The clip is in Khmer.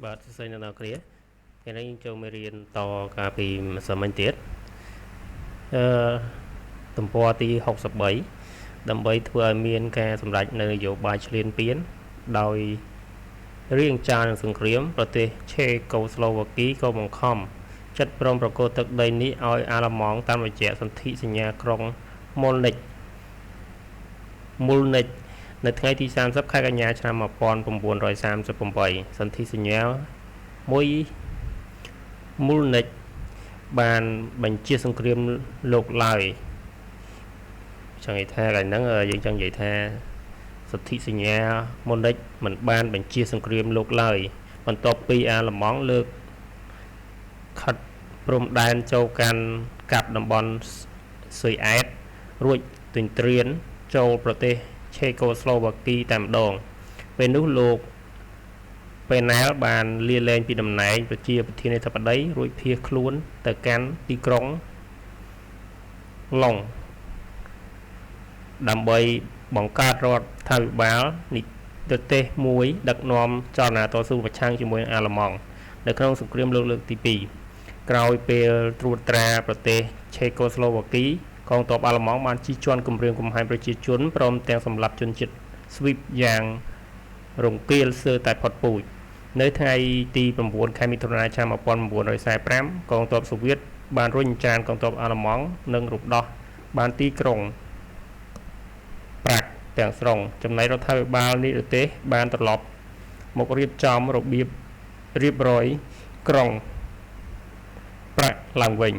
បាទសួស្តីអ្នកនរគ្នាថ្ងៃនេះយើងចូលមករៀនតការពីម្សិលមិញទៀតអឺទំព័រទី63ដើម្បីធ្វើឲ្យមានការសម្រេចនៅនយោបាយឈ្លានពានដោយរាងចាលនឹងសង្គ្រាមប្រទេសឆេកូស្លូវ៉ាគីក៏បង្ខំចិត្តព្រមប្រកួតទឹកដីនេះឲ្យអាល្លឺម៉ង់តាមរយៈសន្ធិសញ្ញាក្រុងមុលនិចនៅថ្ងៃទី30ខែកញ្ញាឆ្នាំ1938សន្ធិសញ្ញាមួយមូលនិចបានបញ្ជាសង្គ្រាមលោកឡើយចង់និយាយថាកន្លែងហ្នឹងយើងចង់និយាយថាសន្ធិសញ្ញាមូលនិចមិនបានបញ្ជាសង្គ្រាមលោកឡើយបន្ទាប់ពីអាល្លឺម៉ង់លើកខិតព្រំដែនចូលកាន់កាប់តំបន់ស៊ុយអែតរួចទន្ទ្រានចូលប្រទេសឆេកូស្លូវ៉ាគីតែម្ដងពេលនោះលោកពេលណាលបានលាលែងពីតំណែងប្រជាប្រធានាធិបតីរួចភៀសខ្លួនទៅកាន់ទីក្រុងឡុងដើម្បីបង្កើតរដ្ឋាភិបាលនិទេសមួយដឹកនាំចលនាតស៊ូប្រឆាំងជាមួយអាល្លឺម៉ង់នៅក្នុងសង្គ្រាមលោកលើកទី2ក្រោយពេលត្រួតត្រាប្រទេសឆេកូស្លូវ៉ាគីកងទ័ពអាល្លឺម៉ង់បានជិះជាន់គម្រាមកំហែងប្រជាជនព្រមទាំងសម្លាប់ជនជាតិស្វីបយ៉ាងរង្គាលសើតែផុតពូជនៅថ្ងៃទី9ខែមិថុនាឆ្នាំ1945កងទ័ពសូវៀតបានរុញច្រានកងទ័ពអាល្លឺម៉ង់និងរំដោះបានទីក្រុងប្រាក់ទាំងស្រុងចំណែករដ្ឋាភិបាលនិរទេសបានត្រឡប់មករៀបចំរបៀបរៀបរយក្រុងប្រាក់ឡើងវិញ